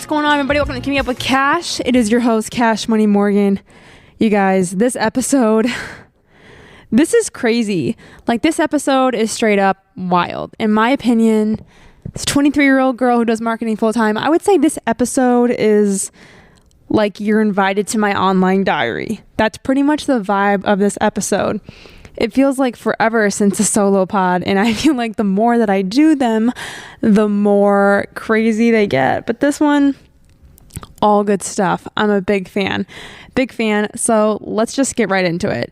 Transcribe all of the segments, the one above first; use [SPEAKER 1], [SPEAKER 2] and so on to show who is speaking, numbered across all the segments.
[SPEAKER 1] What's going on, everybody? Welcome to Keeping Up with Cash. It is your host, Cash Money Morgan. You guys, this episode, this is crazy. Like, this episode is straight up wild. In my opinion, this 23-year-old girl who does marketing full-time, I would say this episode is like you're invited to my online diary. That's pretty much the vibe of this episode. It feels like forever since a solo pod, and I feel like the more that I do them, the more crazy they get. But this one, all good stuff. I'm a big fan. So let's just get right into it.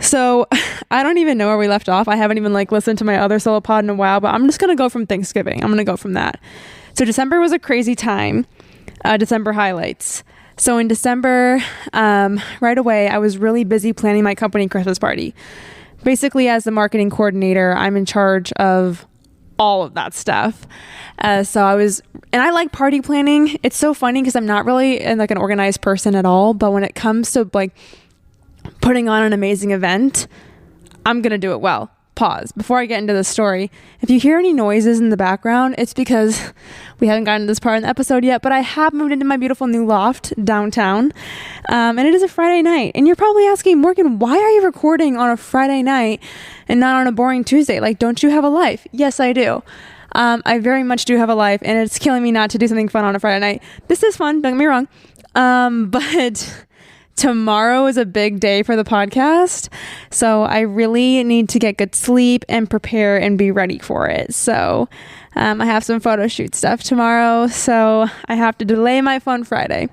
[SPEAKER 1] So I don't even know where we left off. I haven't even listened to my other solo pod in a while, but I'm just going to go from Thanksgiving. I'm going to go from that. So December was a crazy time. December highlights. So in December, right away, I was really busy planning my company Christmas party. Basically, as the marketing coordinator, I'm in charge of all of that stuff. So I like party planning. It's so funny because I'm not really an organized person at all. But when it comes to putting on an amazing event, I'm going to do it well. Pause. Before I get into the story, if you hear any noises in the background, it's because we haven't gotten to this part in the episode yet, but I have moved into my beautiful new loft downtown, and it is a Friday night. And you're probably asking, Morgan, why are you recording on a Friday night and not on a boring Tuesday? Don't you have a life? Yes, I do. I very much do have a life, and it's killing me not to do something fun on a Friday night. This is fun, don't get me wrong, but tomorrow is a big day for the podcast, so I really need to get good sleep and prepare and be ready for it. So I have some photo shoot stuff tomorrow, so I have to delay my fun Friday.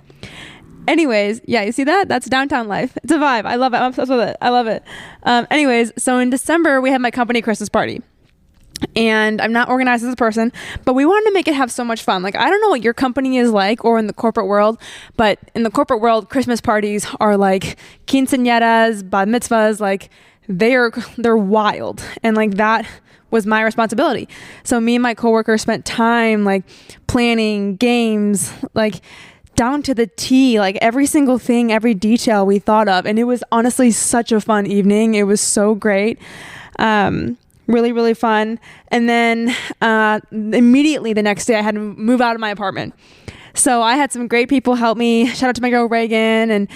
[SPEAKER 1] Anyways, yeah, you see that? That's downtown life. It's a vibe. I love it. I'm obsessed with it. I love it. Anyways, so in December, we had my company Christmas party. And I'm not organized as a person, but we wanted to make it have so much fun. I don't know what your company is like or in the corporate world, but in the corporate world, Christmas parties are like quinceañeras, bat mitzvahs, they're wild. And that was my responsibility. So me and my coworker spent time planning games, down to the T, every single thing, every detail we thought of. And it was honestly such a fun evening. It was so great. Really, really fun. And then immediately the next day I had to move out of my apartment. So I had some great people help me. Shout out to my girl Reagan and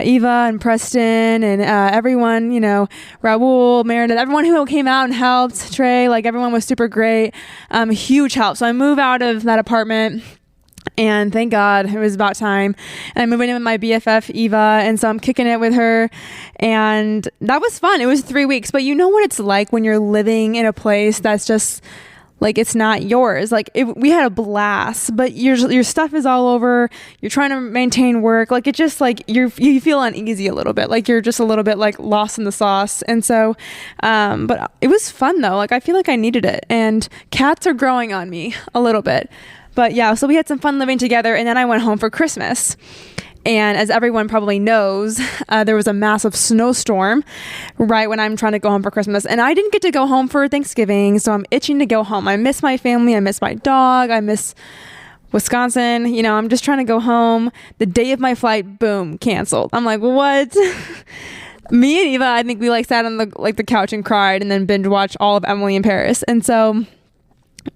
[SPEAKER 1] Eva and Preston and everyone, Raul, Meredith, everyone who came out and helped, Trey, everyone was super great. Huge help. So I moved out of that apartment. And thank God it was about time. And I'm moving in with my BFF, Eva. And so I'm kicking it with her. And that was fun. It was 3 weeks. But you know what it's like when you're living in a place that's just it's not yours. We had a blast, but your stuff is all over. You're trying to maintain work. It just you feel uneasy a little bit. You're just a little bit lost in the sauce. And so, but it was fun though. I feel like I needed it. And cats are growing on me a little bit. But yeah, so we had some fun living together, and then I went home for Christmas. And as everyone probably knows, there was a massive snowstorm right when I'm trying to go home for Christmas. And I didn't get to go home for Thanksgiving, so I'm itching to go home. I miss my family. I miss my dog. I miss Wisconsin. I'm just trying to go home. The day of my flight, boom, canceled. I'm like, what? Me and Eva, I think we sat on the couch and cried and then binge watched all of Emily in Paris. And so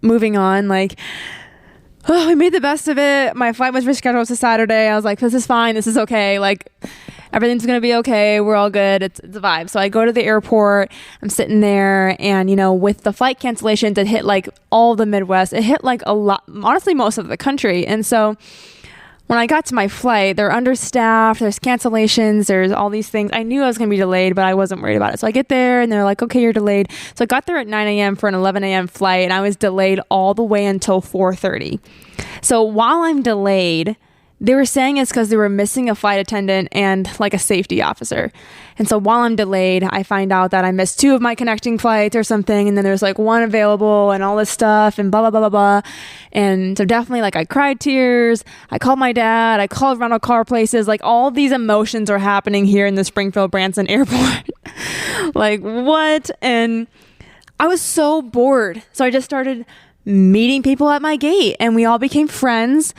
[SPEAKER 1] moving on, we made the best of it. My flight was rescheduled to Saturday. I was like, this is fine. This is okay. Everything's going to be okay. We're all good. It's a vibe. So I go to the airport. I'm sitting there and, with the flight cancellations, it hit all the Midwest. It hit a lot, honestly, most of the country. And so when I got to my flight, they're understaffed. There's cancellations. There's all these things. I knew I was going to be delayed, but I wasn't worried about it. So I get there and they're like, okay, you're delayed. So I got there at 9 a.m. for an 11 a.m. flight, and I was delayed all the way until 4:30. So while I'm delayed, they were saying it's because they were missing a flight attendant and a safety officer. And so while I'm delayed, I find out that I missed 2 of my connecting flights or something. And then there's 1 available and all this stuff and blah, blah, blah, blah, blah. And so definitely I cried tears. I called my dad. I called rental car places. All these emotions are happening here in the Springfield Branson airport. What? And I was so bored. So I just started meeting people at my gate and we all became friends.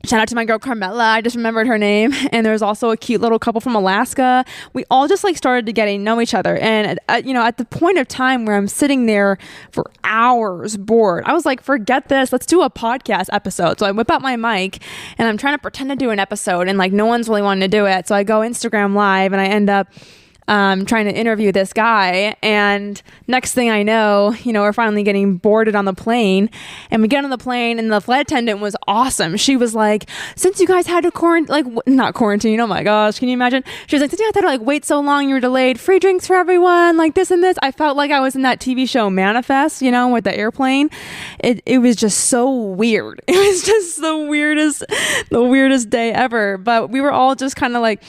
[SPEAKER 1] Shout out to my girl Carmela. I just remembered her name. And there was also a cute little couple from Alaska. We all just like started to getting to know each other. And at the point of time where I'm sitting there for hours bored, I was like, forget this. Let's do a podcast episode. So I whip out my mic and I'm trying to pretend to do an episode, and like no one's really wanting to do it. So I go Instagram live and I end up trying to interview this guy. And next thing I know, we're finally getting boarded on the plane, and we get on the plane and the flight attendant was awesome. She was like, since you guys had to not quarantine, oh my gosh, can you imagine? She was like, since you had to like wait so long, you were delayed, free drinks for everyone, like this and this. I felt like I was in that TV show Manifest, with the airplane. It was just so weird. It was just the weirdest day ever. But we were all just kind of like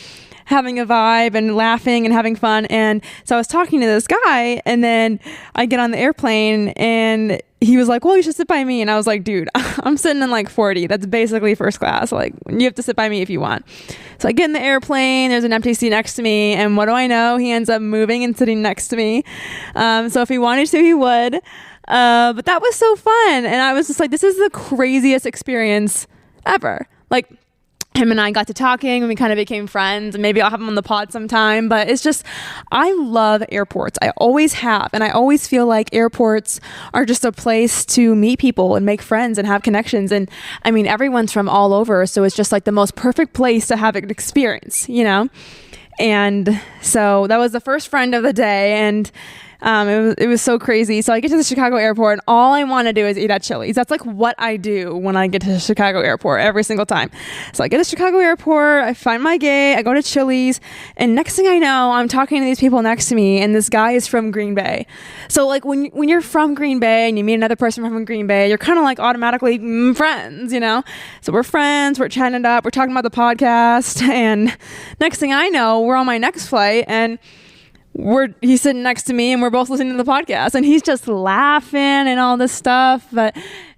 [SPEAKER 1] having a vibe and laughing and having fun. And so I was talking to this guy, and then I get on the airplane and he was like, well, you should sit by me. And I was like, dude, I'm sitting in like 40. That's basically first class. Like, you have to sit by me if you want. So I get in the airplane, there's an empty seat next to me, and what do I know? He ends up moving and sitting next to me. So if he wanted to, he would. But that was so fun. And I was just like, this is the craziest experience ever. Like, him and I got to talking and we kind of became friends, and maybe I'll have him on the pod sometime. But it's just, I love airports. I always have. And I always feel like airports are just a place to meet people and make friends and have connections. And I mean, everyone's from all over. So it's just like the most perfect place to have an experience, And so that was the first friend of the day. And it was so crazy. So I get to the Chicago airport, and all I want to do is eat at Chili's. That's like what I do when I get to the Chicago airport every single time. So I get to Chicago airport, I find my gate, I go to Chili's, and next thing I know, I'm talking to these people next to me, and this guy is from Green Bay. So like when you're from Green Bay and you meet another person from Green Bay, you're kind of like automatically friends, So we're friends, we're chatting it up, we're talking about the podcast, and next thing I know, we're on my next flight, and he's sitting next to me and we're both listening to the podcast, and he's just laughing and all this stuff,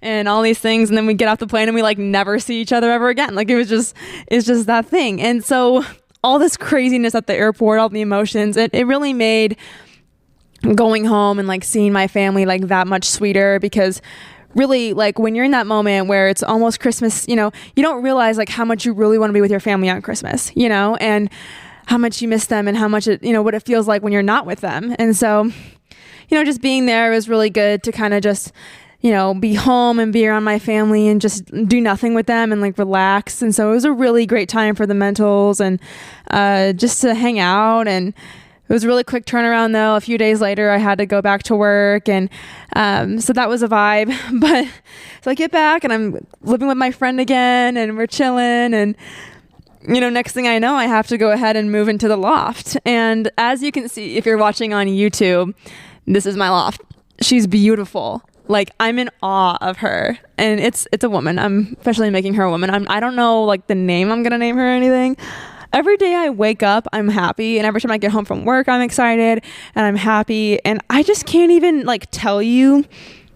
[SPEAKER 1] and all these things. And then we get off the plane and we like never see each other ever again. Like it's just that thing. And so all this craziness at the airport, all the emotions, it really made going home and like seeing my family like that much sweeter, because really, like when you're in that moment where it's almost Christmas, you don't realize like how much you really want to be with your family on Christmas, and how much you miss them, and how much what it feels like when you're not with them. And so, just being there was really good to kind of just, be home and be around my family and just do nothing with them and like relax. And so it was a really great time for the mentals and just to hang out. And it was a really quick turnaround though. A few days later, I had to go back to work, and so that was a vibe. But so I get back and I'm living with my friend again, and we're chilling, and next thing I know, I have to go ahead and move into the loft. And as you can see, if you're watching on YouTube, this is my loft. She's beautiful. Like, I'm in awe of her. And it's a woman. I'm especially making her a woman. I don't know like the name I'm going to name her or anything. Every day I wake up, I'm happy. And every time I get home from work, I'm excited and I'm happy. And I just can't even like tell you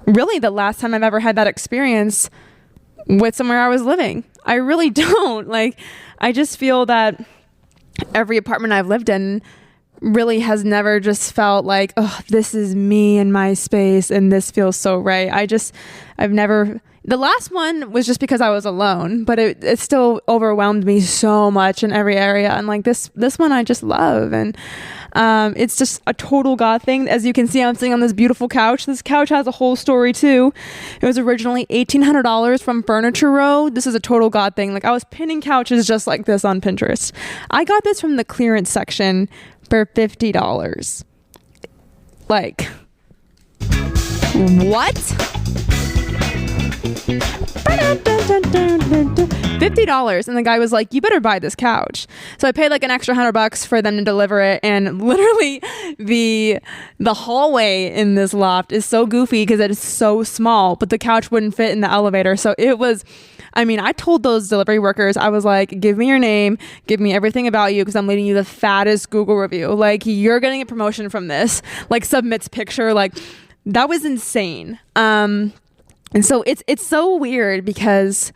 [SPEAKER 1] really the last time I've ever had that experience with somewhere I was living. I really don't. Like, I just feel that every apartment I've lived in really has never just felt like, oh, this is me and my space and this feels so right. I've never, the last one was just because I was alone, but it still overwhelmed me so much in every area. And like this one I just love. And it's just a total God thing. As you can see, I'm sitting on this beautiful couch. This couch has a whole story too. It was originally $1,800 from Furniture Row. This is a total God thing. Like, I was pinning couches just like this on Pinterest. I got this from the clearance section for $50. Like, what? $50. And the guy was like, you better buy this couch. So I paid like an extra $100 for them to deliver it. And literally the hallway in this loft is so goofy because it is so small, but the couch wouldn't fit in the elevator. So it was, I told those delivery workers, I was like, give me your name, give me everything about you, because I'm leaving you the fattest Google review. Like, you're getting a promotion from this. Like, submits picture. Like, that was insane. And so it's so weird because,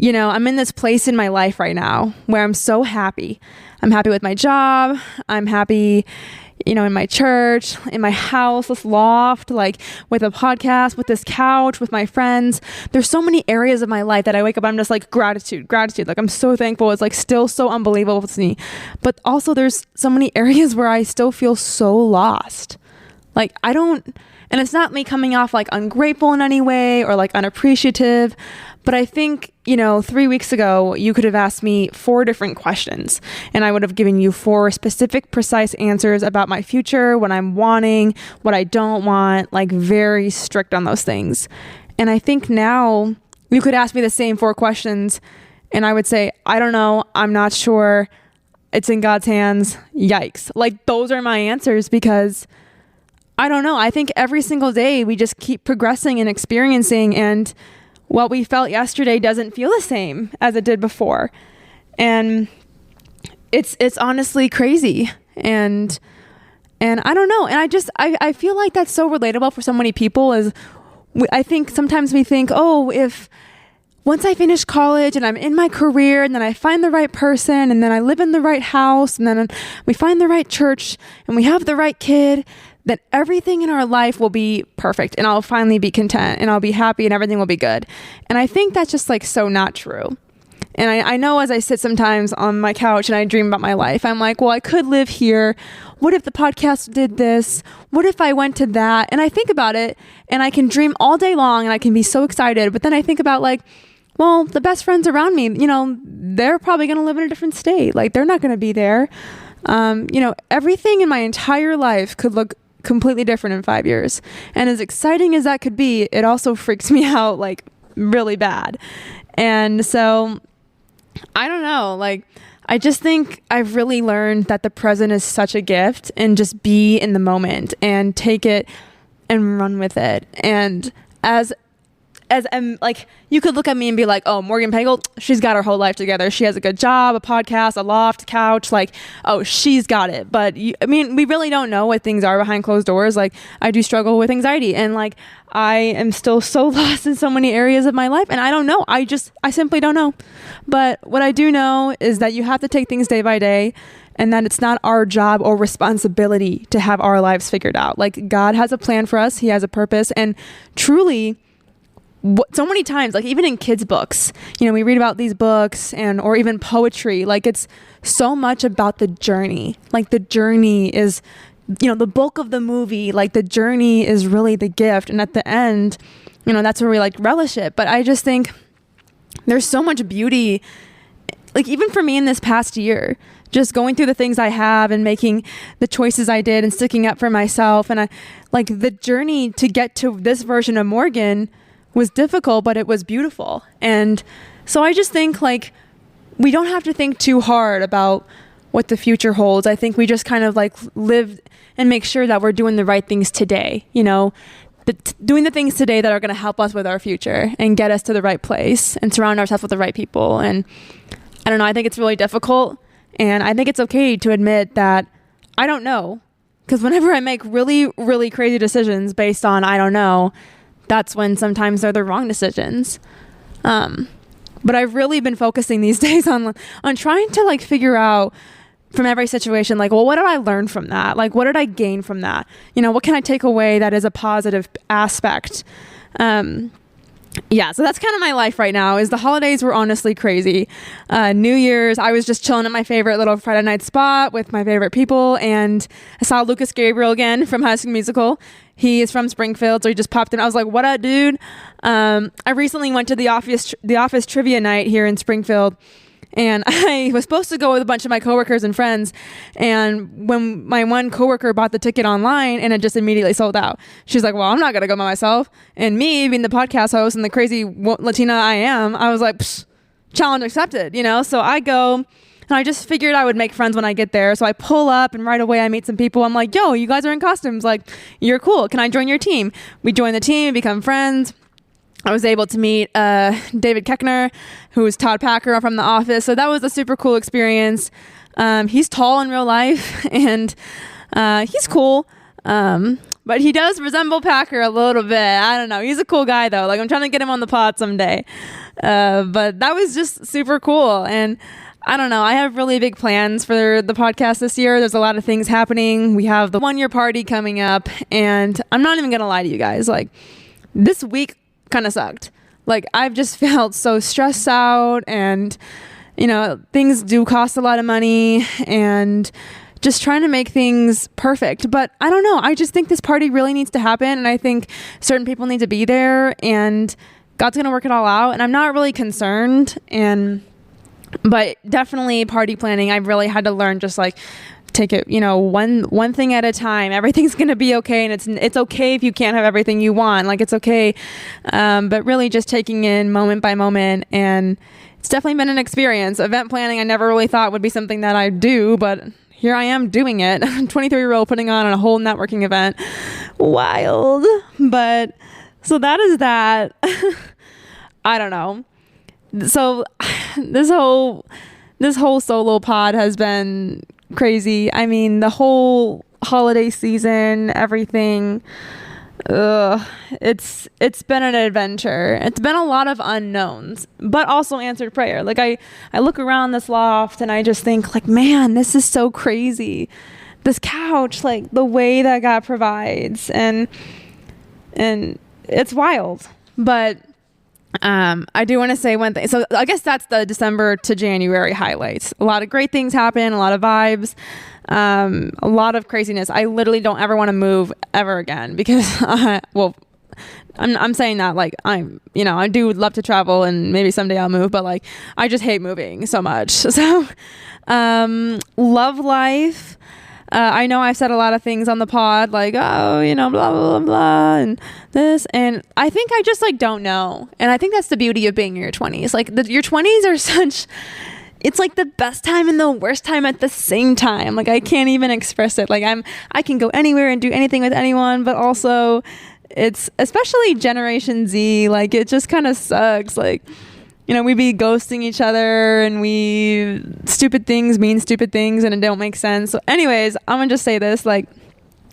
[SPEAKER 1] I'm in this place in my life right now where I'm so happy. I'm happy with my job. I'm happy, in my church, in my house, this loft, like with a podcast, with this couch, with my friends. There's so many areas of my life that I wake up, I'm just like gratitude. Like I'm so thankful. It's like still so unbelievable to me. But also there's so many areas where I still feel so lost. Like and it's not me coming off like ungrateful in any way or like unappreciative, but I think, 3 weeks ago, you could have asked me 4 different questions and I would have given you 4 specific, precise answers about my future, what I'm wanting, what I don't want, like very strict on those things. And I think now you could ask me the same 4 questions and I would say, I don't know, I'm not sure, it's in God's hands, yikes. Like those are my answers because I don't know. I think every single day we just keep progressing and experiencing, and what we felt yesterday doesn't feel the same as it did before. And it's honestly crazy. And I don't know. And I feel like that's so relatable for so many people. I think sometimes we think, oh, if once I finish college and I'm in my career and then I find the right person and then I live in the right house and then we find the right church and we have the right kid, that everything in our life will be perfect and I'll finally be content and I'll be happy and everything will be good. And I think that's just like so not true. And I know as I sit sometimes on my couch and I dream about my life, I'm like, well, I could live here. What if the podcast did this? What if I went to that? And I think about it and I can dream all day long and I can be so excited. But then I think about like, well, the best friends around me, they're probably going to live in a different state. Like they're not going to be there. Everything in my entire life could look completely different in 5 years. And as exciting as that could be, it also freaks me out like really bad. And so I don't know, like I just think I've really learned that the present is such a gift and just be in the moment and take it and run with it. And as like you could look at me and be like, oh, Morgan Pagel, she's got her whole life together. She has a good job, a podcast, a loft, couch, like, oh, she's got it. But we really don't know what things are behind closed doors. Like I do struggle with anxiety and like I am still so lost in so many areas of my life and I don't know. I simply don't know. But what I do know is that you have to take things day by day and that it's not our job or responsibility to have our lives figured out. Like God has a plan for us. He has a purpose. And truly, so many times, like even in kids' books, we read about these books or even poetry, like it's so much about the journey. Like the journey is, the bulk of the movie, like the journey is really the gift. And at the end, that's where we like relish it. But I just think there's so much beauty, like even for me in this past year, just going through the things I have and making the choices I did and sticking up for myself. And the journey to get to this version of Morgan was difficult, but it was beautiful. And so I just think like we don't have to think too hard about what the future holds. I think we just kind of like live and make sure that we're doing the right things today, doing the things today that are going to help us with our future and get us to the right place and surround ourselves with the right people. And I don't know, I think it's really difficult. And I think it's okay to admit that I don't know. Because whenever I make really, really crazy decisions based on I don't know, that's when sometimes they're the wrong decisions. But I've really been focusing these days on trying to like figure out from every situation, like, well, what did I learn from that? Like, what did I gain from that? What can I take away that is a positive aspect? Yeah, so that's kind of my life right now. Is the holidays were honestly crazy. New Year's, I was just chilling at my favorite little Friday night spot with my favorite people, and I saw Lucas Gabriel again from High School Musical. He is from Springfield, so he just popped in. I was like, "What up, dude?" I recently went to the office trivia night here in Springfield, and I was supposed to go with a bunch of my coworkers and friends. And when my one coworker bought the ticket online and it just immediately sold out, she's like, well, I'm not going to go by myself. And me being the podcast host and the crazy Latina I am, I was like, challenge accepted, So I go and I just figured I would make friends when I get there. So I pull up and right away I meet some people. I'm like, yo, you guys are in costumes. Like, you're cool. Can I join your team? We join the team, become friends. I was able to meet David Keckner, who is Todd Packer from The Office. So that was a super cool experience. He's tall in real life, and he's cool. But he does resemble Packer a little bit. I don't know. He's a cool guy, though. Like, I'm trying to get him on the pod someday. But that was just super cool. And I don't know. I have really big plans for the podcast this year. There's a lot of things happening. We have the 1-year party coming up, and I'm not even going to lie to you guys. Like, this week kind of sucked. Like, I've just felt so stressed out, and, you know, things do cost a lot of money, and just trying to make things perfect. But I don't know. I just think this party really needs to happen, and I think certain people need to be there, and God's going to work it all out. And I'm not really concerned, but definitely party planning, I've really had to learn, just like, take it, you know, one thing at a time. Everything's going to be okay. And it's okay if you can't have everything you want. Like, it's okay. But really just taking in moment by moment. And it's definitely been an experience. Event planning, I never really thought would be something that I do, but here I am doing it. 23-year-old putting on a whole networking event. Wild. But so that is that. I don't know. So this whole solo pod has been crazy. I mean, the whole holiday season, everything, it's been an adventure. It's been a lot of unknowns, but also answered prayer. Like, I look around this loft and I just think, like, man, this is so crazy. This couch, like, the way that God provides, and it's wild. But I do want to say one thing. So I guess that's the December to January highlights. A lot of great things happen, a lot of vibes, a lot of craziness. I literally don't ever want to move ever again because, I'm saying that, like, I do love to travel and maybe someday I'll move, but, like, I just hate moving so much. So, love life. I know I've said a lot of things on the pod, like, oh, you know, blah, blah, blah, blah, and this. And I think I just, like, don't know. And I think that's the beauty of being in your 20s. Like, your 20s are such, it's like the best time and the worst time at the same time. Like, I can't even express it. Like, I can go anywhere and do anything with anyone, but also it's, especially Generation Z, like, it just kind of sucks. Like, you know, we be ghosting each other and we stupid things mean stupid things and it don't make sense. So anyways, I'm gonna just say this, like,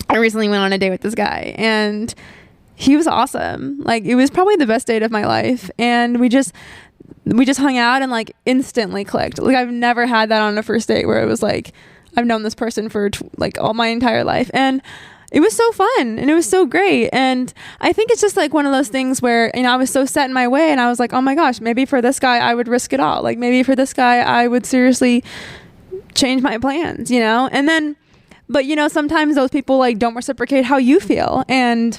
[SPEAKER 1] I recently went on a date with this guy and he was awesome. Like, it was probably the best date of my life. And we just hung out and, like, instantly clicked. Like, I've never had that on a first date where it was like, I've known this person for like all my entire life. And it was so fun and it was so great. And I think it's just like one of those things where, you know, I was so set in my way and I was like, oh my gosh, maybe for this guy, I would risk it all. Like, maybe for this guy, I would seriously change my plans, you know? And then, but, you know, sometimes those people, like, don't reciprocate how you feel and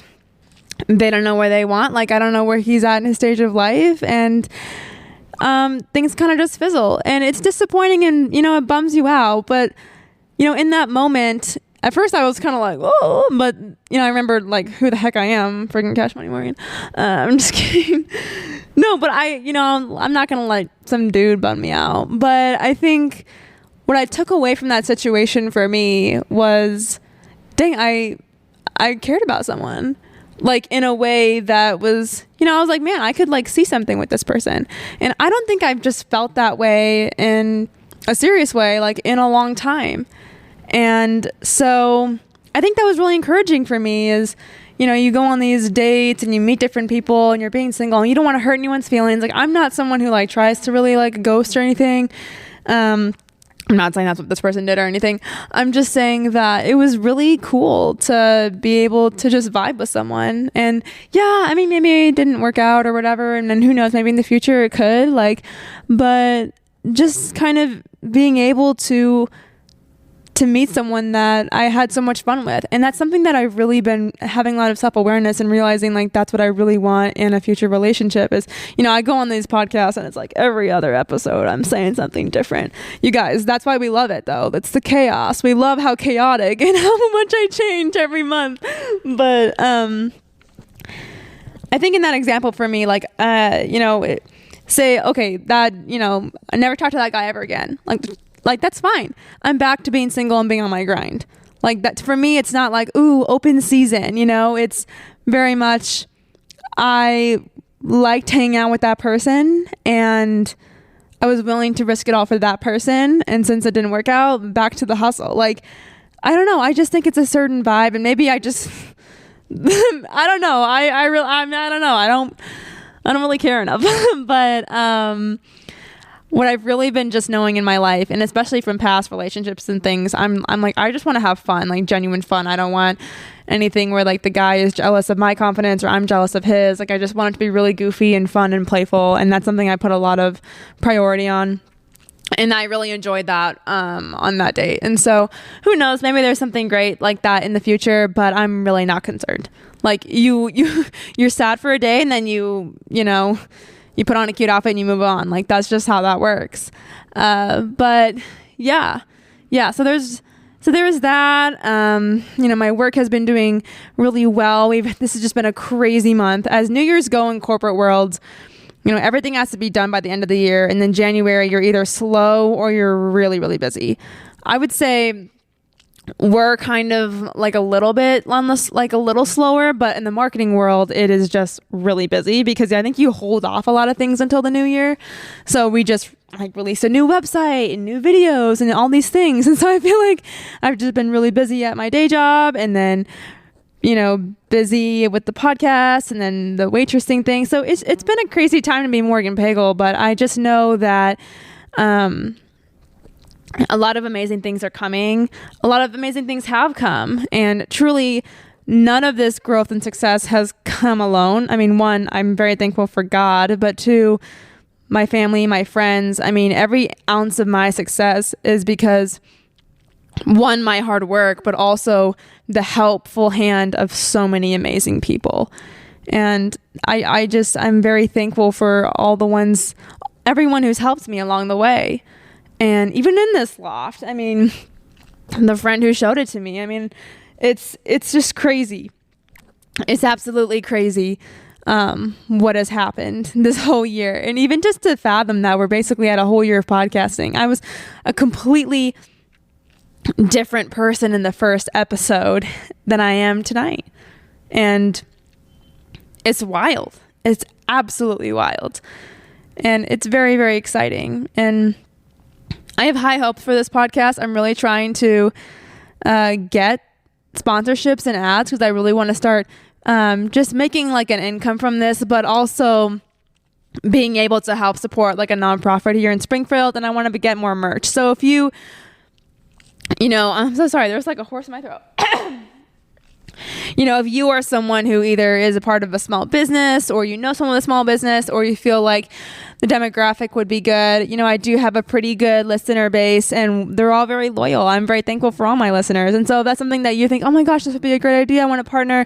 [SPEAKER 1] they don't know where they want. Like, I don't know where he's at in his stage of life, and things kind of just fizzle, and it's disappointing and, you know, it bums you out. But, you know, in that moment, at first I was kind of like, oh, but, you know, I remembered, like, who the heck I am, freaking Cash Money Morgan. I'm just kidding. No, but I'm not going to let some dude bum me out. But I think what I took away from that situation for me was, dang, I cared about someone, like, in a way that was, you know, I was like, man, I could, like, see something with this person. And I don't think I've just felt that way in a serious way, like, in a long time. And so I think that was really encouraging for me is, you know, you go on these dates and you meet different people and you're being single and you don't want to hurt anyone's feelings. Like, I'm not someone who, like, tries to really, like, ghost or anything. I'm not saying that's what this person did or anything. I'm just saying that it was really cool to be able to just vibe with someone. And yeah, I mean, maybe it didn't work out or whatever. And then who knows, maybe in the future it could, like, but just kind of being able to meet someone that I had so much fun with. And that's something that I've really been having a lot of self-awareness and realizing, like, that's what I really want in a future relationship is, you know, I go on these podcasts and it's like every other episode I'm saying something different. You guys, that's why we love it, though. That's the chaos. We love how chaotic and how much I change every month. But I think in that example for me, like, you know, say, okay, that, you know, I never talk to that guy ever again. Like, that's fine. I'm back to being single and being on my grind. Like, that for me, it's not like, ooh, open season, you know, it's very much, I liked hanging out with that person and I was willing to risk it all for that person. And since it didn't work out, back to the hustle. Like, I don't know. I just think it's a certain vibe, and maybe I just, I don't know. I don't know. I don't really care enough. But, what I've really been just knowing in my life, and especially from past relationships and things, I'm like, I just want to have fun, like genuine fun. I don't want anything where like the guy is jealous of my confidence or I'm jealous of his. Like, I just want it to be really goofy and fun and playful. And that's something I put a lot of priority on. And I really enjoyed that on that date. And so who knows, maybe there's something great like that in the future, but I'm really not concerned. Like you're sad for a day and then you put on a cute outfit and you move on. Like, that's just how that works. But yeah. So there was that. My work has been doing really well. This has just been a crazy month. As New Year's go in corporate world, everything has to be done by the end of the year. And then January, you're either slow or you're really, really busy. I would say we're kind of like a little bit on this, like a little slower, but in the marketing world, it is just really busy because I think you hold off a lot of things until the new year. So we just like released a new website and new videos and all these things. And so I feel like I've just been really busy at my day job and then, busy with the podcast and then the waitressing thing. So it's been a crazy time to be Morgan Pagel, but I just know that, a lot of amazing things are coming. A lot of amazing things have come. And truly, none of this growth and success has come alone. I mean, one, I'm very thankful for God. But two, my family, my friends. I mean, every ounce of my success is because, one, my hard work, but also the helpful hand of so many amazing people. And I'm very thankful for everyone who's helped me along the way. And even in this loft, I mean, the friend who showed it to me, I mean, it's just crazy. It's absolutely crazy what has happened this whole year. And even just to fathom that we're basically at a whole year of podcasting. I was a completely different person in the first episode than I am tonight. And it's wild. It's absolutely wild. And it's very, very exciting. And I have high hopes for this podcast. I'm really trying to get sponsorships and ads because I really want to start just making like an income from this, but also being able to help support like a nonprofit here in Springfield. And I want to get more merch. So if I'm so sorry, there's like a horse in my throat. If you are someone who either is a part of a small business or someone with a small business or you feel like the demographic would be good, I do have a pretty good listener base and they're all very loyal. I'm very thankful for all my listeners. And so if that's something that you think, oh my gosh, this would be a great idea, I want to partner,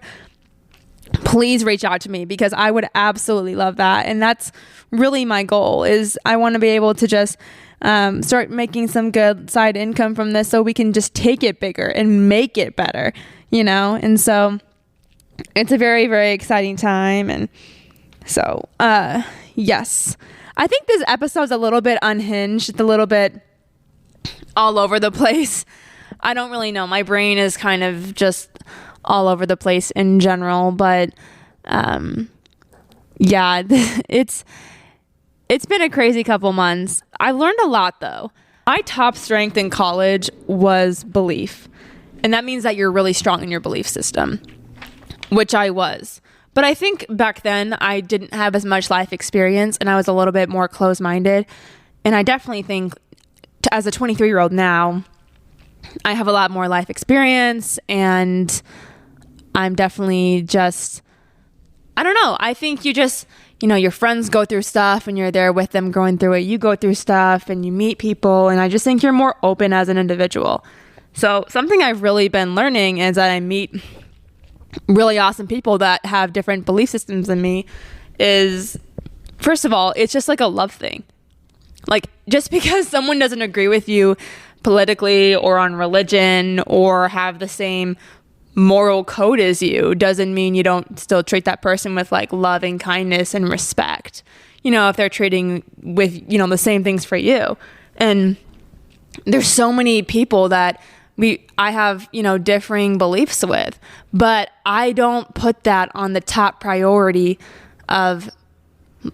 [SPEAKER 1] please reach out to me because I would absolutely love that. And that's really my goal is I want to be able to just start making some good side income from this so we can just take it bigger and make it better. And so it's a very, very exciting time. And so, yes, I think this episode's a little bit unhinged. It's a little bit all over the place. I don't really know. My brain is kind of just all over the place in general, but, yeah, it's been a crazy couple months. I learned a lot though. My top strength in college was belief. And that means that you're really strong in your belief system, which I was. But I think back then I didn't have as much life experience and I was a little bit more closed-minded. And I definitely think as a 23-year-old now, I have a lot more life experience and I'm definitely just, I don't know. I think you just, your friends go through stuff and you're there with them going through it. You go through stuff and you meet people. And I just think you're more open as an individual. So something I've really been learning is that I meet really awesome people that have different belief systems than me is, first of all, it's just like a love thing. Like just because someone doesn't agree with you politically or on religion or have the same moral code as you doesn't mean you don't still treat that person with like love and kindness and respect, if they're treating with, the same things for you. And there's so many people that I have, differing beliefs with, but I don't put that on the top priority of,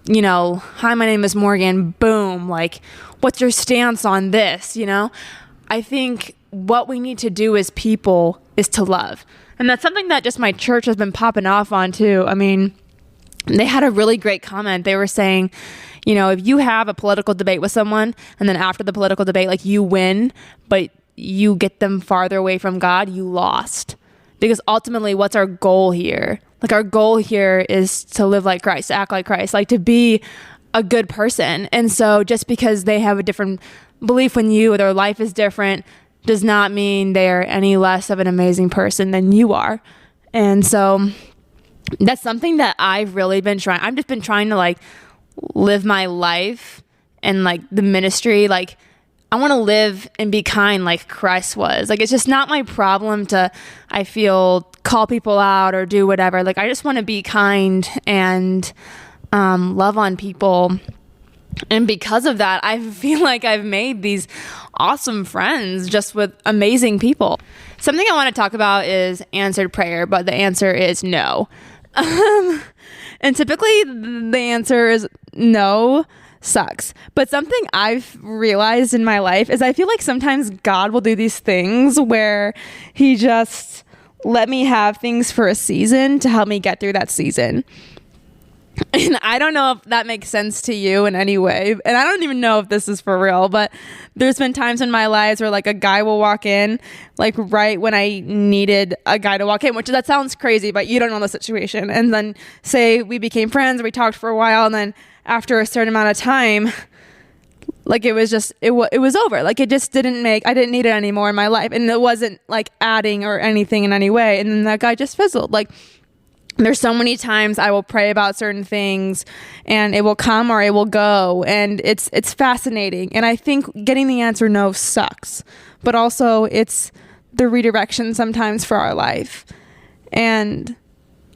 [SPEAKER 1] hi, my name is Morgan, boom, like, what's your stance on this, I think what we need to do as people is to love. And that's something that just my church has been popping off on too. I mean, they had a really great comment. They were saying, if you have a political debate with someone and then after the political debate, like you win, but you get them farther away from God, you lost. Because ultimately, what's our goal here? Like our goal here is to live like Christ, to act like Christ, like to be a good person. And so just because they have a different belief than you, or their life is different, does not mean they're any less of an amazing person than you are. And so that's something that I've really been trying. I've just been trying to like live my life and like the ministry. Like I want to live and be kind like Christ was. Like it's just not my problem to, I feel, call people out or do whatever. Like I just want to be kind and love on people. And because of that, I feel like I've made these awesome friends just with amazing people. Something I want to talk about is answered prayer, but the answer is no. And typically the answer is no sucks. But something I've realized in my life is I feel like sometimes God will do these things where he just let me have things for a season to help me get through that season. And I don't know if that makes sense to you in any way. And I don't even know if this is for real, but there's been times in my lives where like a guy will walk in, like right when I needed a guy to walk in, which that sounds crazy, but you don't know the situation. And then say we became friends, we talked for a while, and then after a certain amount of time, like it was just, it was over. Like it just I didn't need it anymore in my life. And it wasn't like adding or anything in any way. And then that guy just fizzled. Like, there's so many times I will pray about certain things and it will come or it will go, and it's fascinating. And I think getting the answer no sucks, but also it's the redirection sometimes for our life. And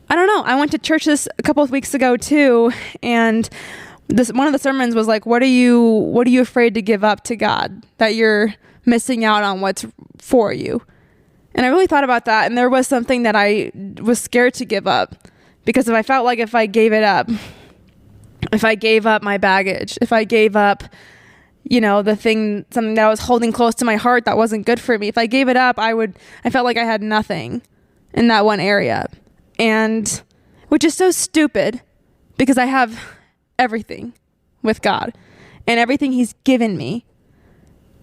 [SPEAKER 1] I don't know, I went to church this a couple of weeks ago too, and one of the sermons was like, what are you afraid to give up to God that you're missing out on what's for you? And I really thought about that. And there was something that I was scared to give up, because if I felt like if I gave up my baggage, if I gave up, something that I was holding close to my heart that wasn't good for me, if I gave it up, I felt like I had nothing in that one area. And which is so stupid, because I have everything with God and everything he's given me.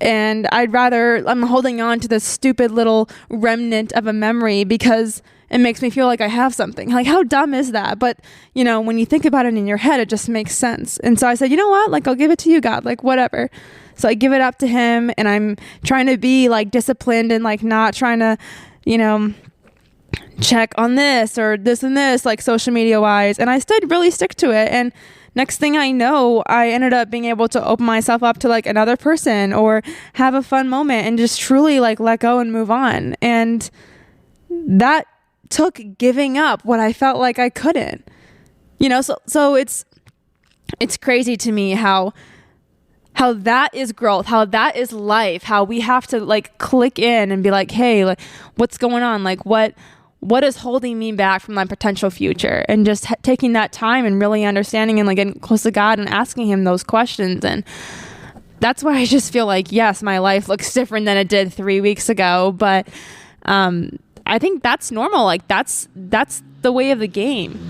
[SPEAKER 1] And I'm holding on to this stupid little remnant of a memory because it makes me feel like I have something. Like, how dumb is that? But, when you think about it in your head, it just makes sense. And so I said, you know what? Like, I'll give it to you, God, like whatever. So I give it up to him, and I'm trying to be like disciplined and like not trying to, check on this or this and this, like social media wise. And I really stick to it. And next thing I know, I ended up being able to open myself up to like another person or have a fun moment and just truly like let go and move on. And that took giving up what I felt like I couldn't, so it's crazy to me how that is growth, how that is life, how we have to like click in and be like, hey, like what's going on? Like what is holding me back from my potential future? And just taking that time and really understanding and like getting close to God and asking him those questions. And that's why I just feel like, yes, my life looks different than it did 3 weeks ago. But I think that's normal. Like that's the way of the game.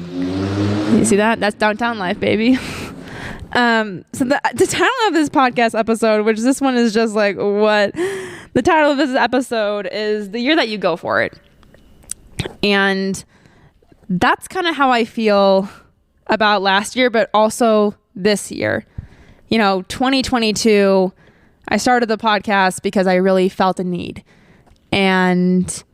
[SPEAKER 1] You see that? That's downtown life, baby. So the title of this podcast episode, which this one is just like, what? The title of this episode is The Year That You Go For It. And that's kind of how I feel about last year, but also this year. 2022, I started the podcast because I really felt a need. And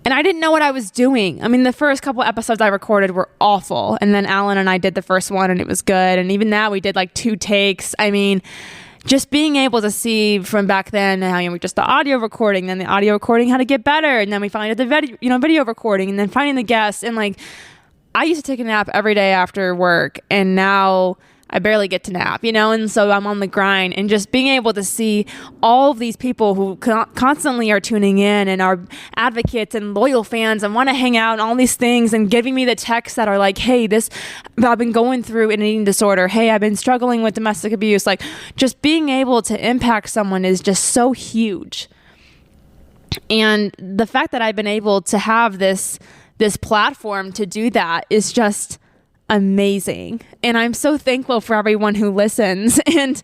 [SPEAKER 1] I didn't know what I was doing. I mean, the first couple episodes I recorded were awful. And then Alan and I did the first one and it was good. And even that, we did like 2 takes. I mean, just being able to see from back then how just the audio recording, then the audio recording had to get better, and then we finally did the video recording, and then finding the guests. And like, I used to take a nap every day after work, and now I barely get to nap, and so I'm on the grind. And just being able to see all of these people who constantly are tuning in and are advocates and loyal fans and want to hang out and all these things, and giving me the texts that are like, hey, I've been going through an eating disorder. Hey, I've been struggling with domestic abuse. Like, just being able to impact someone is just so huge. And the fact that I've been able to have this platform to do that is just amazing. And I'm so thankful for everyone who listens. And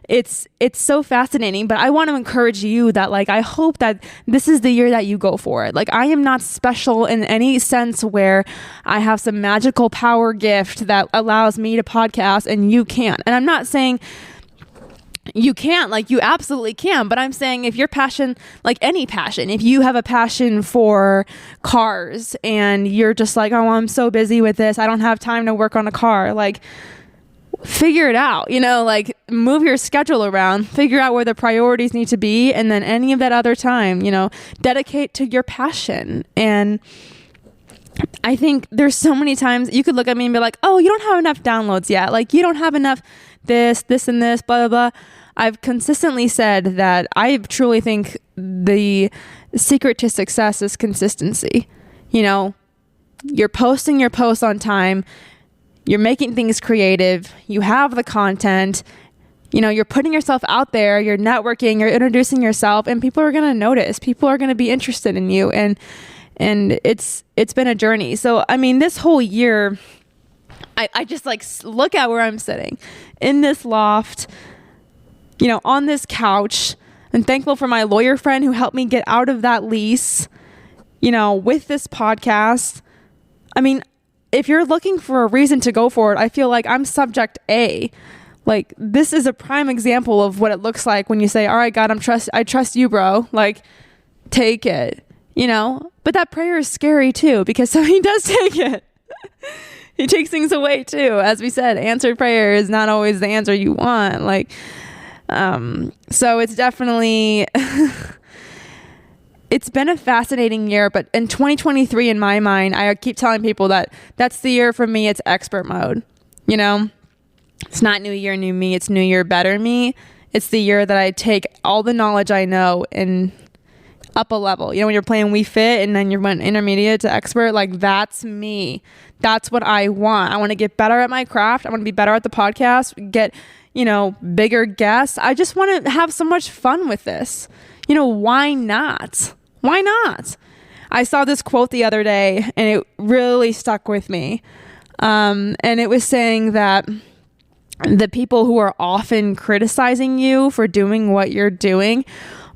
[SPEAKER 1] it's so fascinating. But I want to encourage you that, like, I hope that this is the year that you go for it. Like, I am not special in any sense where I have some magical power gift that allows me to podcast and you can't. And I'm not saying you can't, like, you absolutely can, but I'm saying if your passion, like any passion, if you have a passion for cars and you're just like, oh, I'm so busy with this, I don't have time to work on a car, like, figure it out, like, move your schedule around, figure out where the priorities need to be, and then any of that other time, dedicate to your passion. And I think there's so many times you could look at me and be like, oh, you don't have enough downloads yet, like, you don't have enough this and this, blah, blah, blah. I've consistently said that I truly think the secret to success is consistency. You're posting your posts on time, you're making things creative, you have the content, you're putting yourself out there, you're networking, you're introducing yourself, and people are going to notice, people are going to be interested in you. And it's been a journey. So, I mean, this whole year, I just, like, look at where I'm sitting in this loft, on this couch. I'm thankful for my lawyer friend who helped me get out of that lease, with this podcast. I mean, if you're looking for a reason to go for it, I feel like I'm subject A. Like, this is a prime example of what it looks like when you say, all right, God, I trust you, bro. Like, take it, but that prayer is scary too, because he does take it. He takes things away too. As we said, answered prayer is not always the answer you want. Like, so it's definitely, it's been a fascinating year, but in 2023, in my mind, I keep telling people that that's the year for me. It's expert mode. It's not new year, new me. It's new year, better me. It's the year that I take all the knowledge I know and up a level. When you're playing Wii Fit and then you went intermediate to expert, like, that's me. That's what I want. I want to get better at my craft. I want to be better at the podcast, get, bigger guests. I just want to have so much fun with this. Why not? Why not? I saw this quote the other day and it really stuck with me. And it was saying that the people who are often criticizing you for doing what you're doing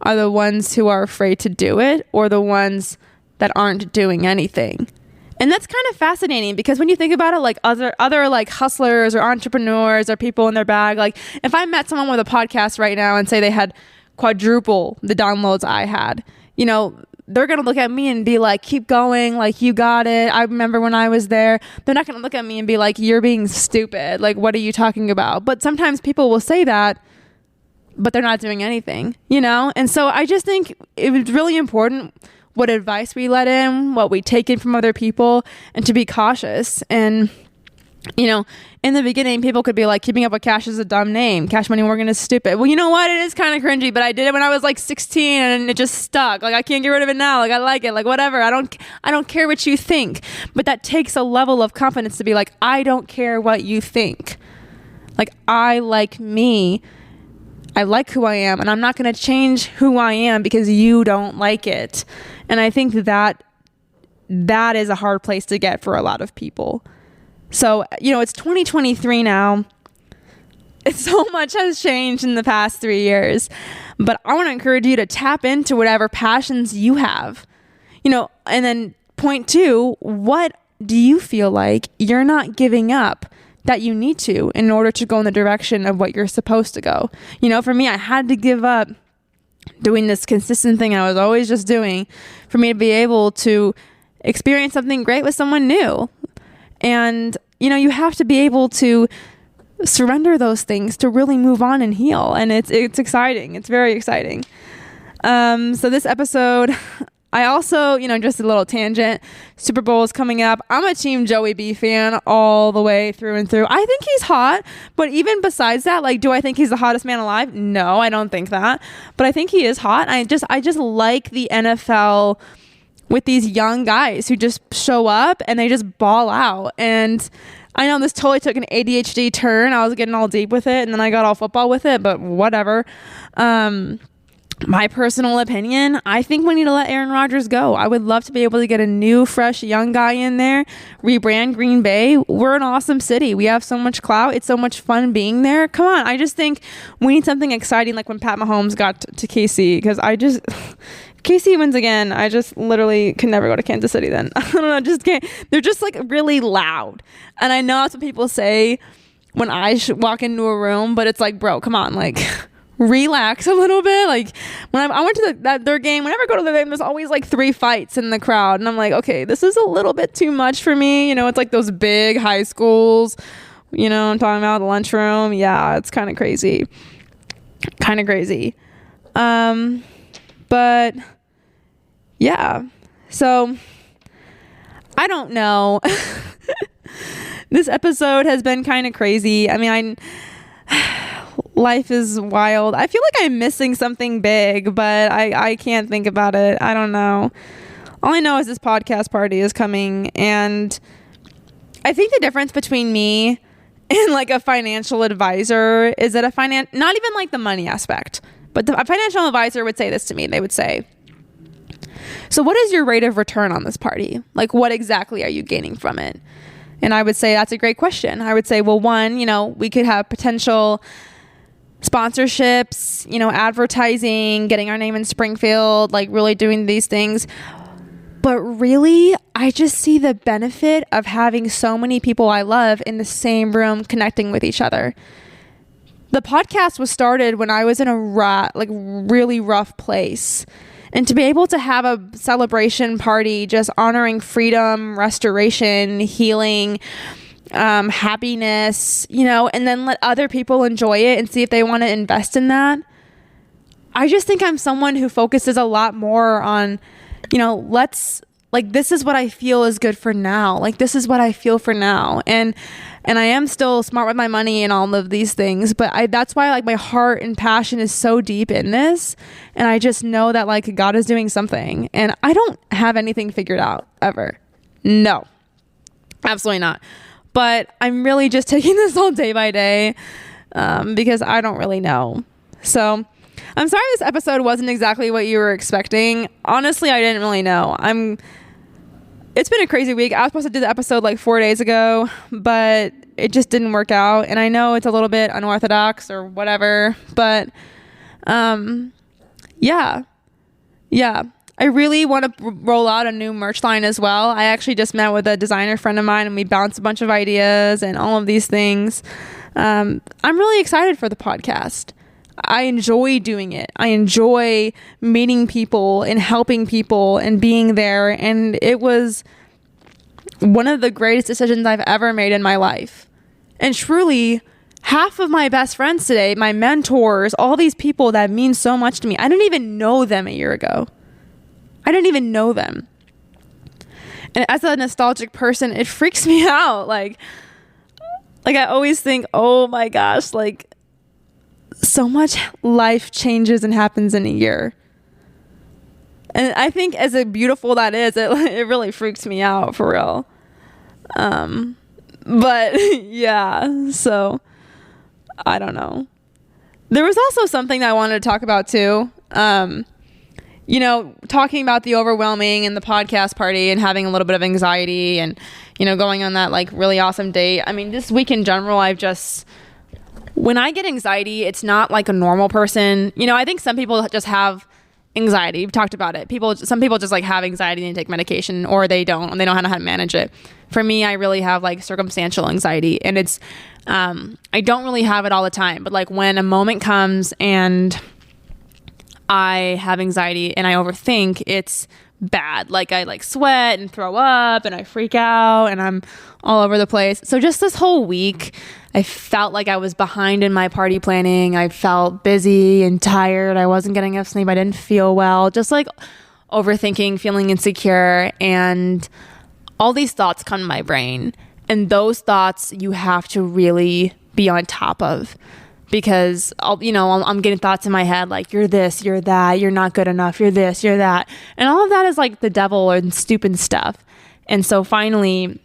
[SPEAKER 1] are the ones who are afraid to do it, or the ones that aren't doing anything. And that's kind of fascinating, because when you think about it, like, other like hustlers or entrepreneurs or people in their bag, like, if I met someone with a podcast right now and say they had quadruple the downloads I had, they're going to look at me and be like, keep going, like, you got it. I remember when I was there. They're not going to look at me and be like, you're being stupid. Like, what are you talking about? But sometimes people will say that, but they're not doing anything, And so I just think it was really important what advice we let in, what we take in from other people, and to be cautious. And, in the beginning, people could be like, keeping up with Cash is a dumb name. Cash Money Morgan is stupid. Well, you know what? It is kind of cringy, but I did it when I was like 16 and it just stuck. Like, I can't get rid of it now. Like, I like it. Like, whatever. I don't care what you think. But that takes a level of confidence to be like, I don't care what you think. Like, I like me. I like who I am, and I'm not going to change who I am because you don't like it. And I think that is a hard place to get for a lot of people. So, it's 2023 now. So much has changed in the past 3 years, but I want to encourage you to tap into whatever passions you have, and then point two, what do you feel like you're not giving up that you need to in order to go in the direction of what you're supposed to go? For me, I had to give up doing this consistent thing I was always just doing for me to be able to experience something great with someone new. And, you have to be able to surrender those things to really move on and heal. And it's exciting. It's very exciting. So this episode, I also, just a little tangent, Super Bowl is coming up. I'm a Team Joey B fan all the way through and through. I think he's hot, but even besides that, like, do I think he's the hottest man alive? No, I don't think that. But I think he is hot. I just like the NFL with these young guys who just show up and they just ball out. And I know this totally took an ADHD turn. I was getting all deep with it and then I got all football with it, but whatever. my personal opinion, I think we need to let Aaron Rodgers go. I would love to be able to get a new, fresh, young guy in there, rebrand Green Bay. We're an awesome city. We have so much clout. It's so much fun being there. Come on. I just think we need something exciting like when Pat Mahomes got to KC, because KC wins again, I just literally could never go to Kansas City then. I don't know, just can't. They're just like really loud. And I know that's what people say when I walk into a room, but it's like, bro, come on, like relax a little bit. Like when I went to their game, whenever I go to their game, there's always like 3 fights in the crowd. And I'm like, okay, this is a little bit too much for me. You know, it's like those big high schools, you know, I'm talking about the lunchroom. Yeah, it's kind of crazy. But yeah, so I don't know. This episode has been kind of crazy. I mean, life is wild. I feel like I'm missing something big, but I can't think about it. I don't know. All I know is this podcast party is coming, and I think the difference between me and like a financial advisor is that not even like the money aspect, but a financial advisor would say this to me. They would say, so what is your rate of return on this party? Like, what exactly are you gaining from it? And I would say, that's a great question. I would say, well, one, you know, we could have potential sponsorships, you know, advertising, getting our name in Springfield, like really doing these things. But really, I just see the benefit of having so many people I love in the same room connecting with each other. The podcast was started when I was in a really rough place. And to be able to have a celebration party just honoring freedom, restoration, healing, happiness, you know, and then let other people enjoy it and see if they want to invest in that. I just think I'm someone who focuses a lot more on, you know, this is what I feel is good for now. Like, this is what I feel for now. And I am still smart with my money and all of these things, but that's why like my heart and passion is so deep in this. And I just know that like God is doing something, and I don't have anything figured out ever. No, absolutely not. But I'm really just taking this all day by day, because I don't really know. So I'm sorry this episode wasn't exactly what you were expecting. Honestly, I didn't really know. It's been a crazy week. I was supposed to do the episode like 4 days ago, but it just didn't work out. And I know it's a little bit unorthodox or whatever, but yeah. I really want to roll out a new merch line as well. I actually just met with a designer friend of mine, and we bounced a bunch of ideas and all of these things. I'm really excited for the podcast. I enjoy doing it. I enjoy meeting people and helping people and being there. And it was one of the greatest decisions I've ever made in my life. And truly, half of my best friends today, my mentors, all these people that mean so much to me, I didn't even know them a year ago. I didn't even know them. And as a nostalgic person, it freaks me out. Like I always think, oh my gosh, like, so much life changes and happens in a year. And I think as beautiful that is, it really freaks me out for real. But yeah, so I don't know. There was also something that I wanted to talk about too. You know, talking about the overwhelming and the podcast party and having a little bit of anxiety and, you know, going on that like really awesome date. I mean, this week in general, when I get anxiety, it's not like a normal person. You know, I think some people just have anxiety. We've talked about it. Some people just like have anxiety and take medication, or they don't, and they don't know how to manage it. For me, I really have like circumstantial anxiety, and it's, I don't really have it all the time, but like when a moment comes and I have anxiety and I overthink, it's bad. Like I like sweat and throw up and I freak out and I'm all over the place. So just this whole week, I felt like I was behind in my party planning. I felt busy and tired. I wasn't getting enough sleep. I didn't feel well. Just like overthinking, feeling insecure, and all these thoughts come to my brain. And those thoughts you have to really be on top of, because I'm getting thoughts in my head like, you're this, you're that, you're not good enough, you're this, you're that. And all of that is like the devil and stupid stuff. And so finally,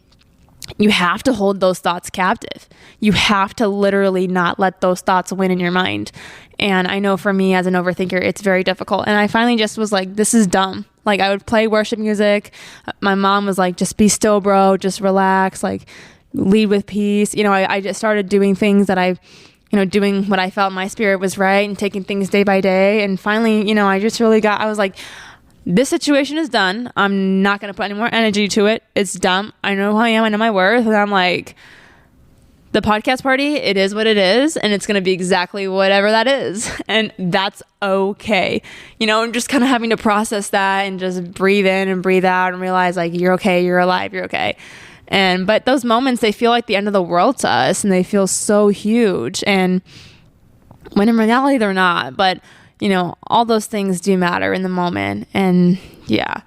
[SPEAKER 1] you have to hold those thoughts captive. You have to literally not let those thoughts win in your mind. And I know for me as an overthinker, it's very difficult. And I finally just was like, this is dumb. Like, I would play worship music. My mom was like, just be still, bro. Just relax. Like, lead with peace. I just started doing things that doing what I felt my spirit was right and taking things day by day. And finally, I was like, this situation is done. I'm not going to put any more energy to it. It's dumb. I know who I am. I know my worth. And I'm like, the podcast party, it is what it is. And it's going to be exactly whatever that is. And that's okay. I'm just kind of having to process that and just breathe in and breathe out and realize, like, you're okay. You're alive. You're okay. But those moments, they feel like the end of the world to us, and they feel so huge. And when in reality, they're not. But all those things do matter in the moment. And yeah.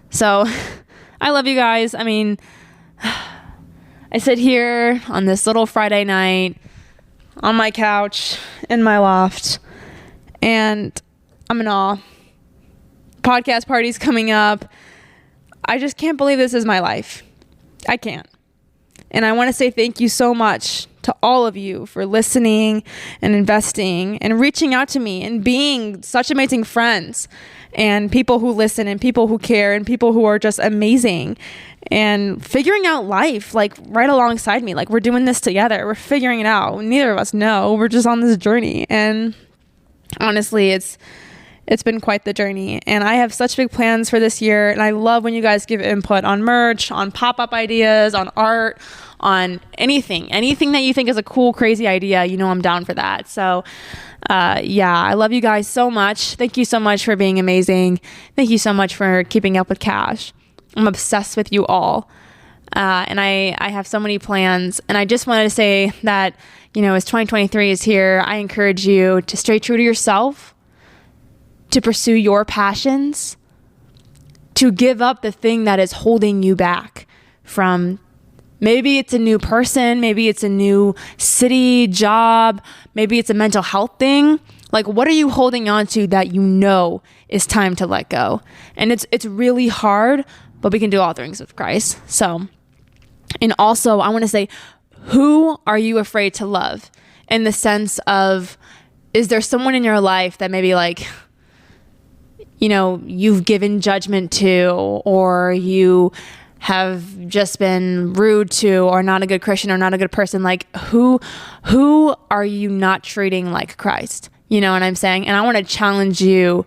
[SPEAKER 1] So I love you guys. I mean, I sit here on this little Friday night on my couch in my loft, and I'm in awe. Podcast party's coming up. I just can't believe this is my life. I can't. And I want to say thank you so much to all of you for listening and investing and reaching out to me and being such amazing friends and people who listen and people who care and people who are just amazing and figuring out life, like, right alongside me. Like, we're doing this together. We're figuring it out. Neither of us know. We're just on this journey. And honestly, it's been quite the journey, and I have such big plans for this year. And I love when you guys give input on merch, on pop-up ideas, on art, on anything that you think is a cool, crazy idea. I'm down for that. So, I love you guys so much. Thank you so much for being amazing. Thank you so much for keeping up with Cash. I'm obsessed with you all. And I have so many plans, and I just wanted to say that, as 2023 is here, I encourage you to stay true to yourself, to pursue your passions, to give up the thing that is holding you back from, maybe it's a new person, maybe it's a new city, job, maybe it's a mental health thing. Like, what are you holding on to that is time to let go? And it's really hard, but we can do all things with Christ. So, and also I want to say, who are you afraid to love? In the sense of, is there someone in your life that maybe, like, you've given judgment to, or you have just been rude to, or not a good Christian, or not a good person? Like, who are you not treating like Christ? You know what I'm saying? And I want to challenge you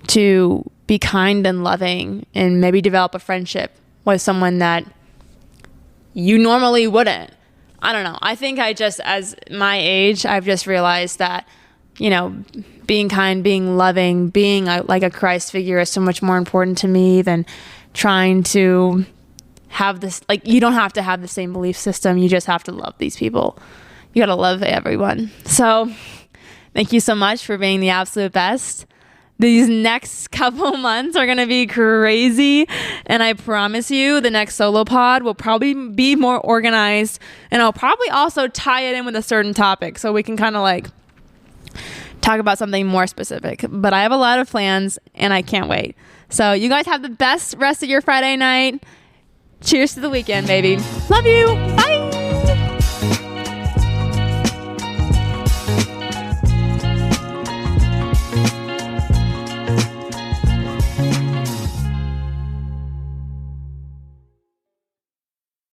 [SPEAKER 1] to be kind and loving, and maybe develop a friendship with someone that you normally wouldn't. I don't know. I think as my age, I've just realized that, being kind, being loving, being like a Christ figure is so much more important to me than trying to have this, like, you don't have to have the same belief system. You just have to love these people. You got to love everyone. So thank you so much for being the absolute best. These next couple months are going to be crazy. And I promise you, the next solo pod will probably be more organized. And I'll probably also tie it in with a certain topic, so we can kind of like talk about something more specific. But I have a lot of plans, and I can't wait. So you guys have the best rest of your Friday night. Cheers to the weekend, baby. Love you.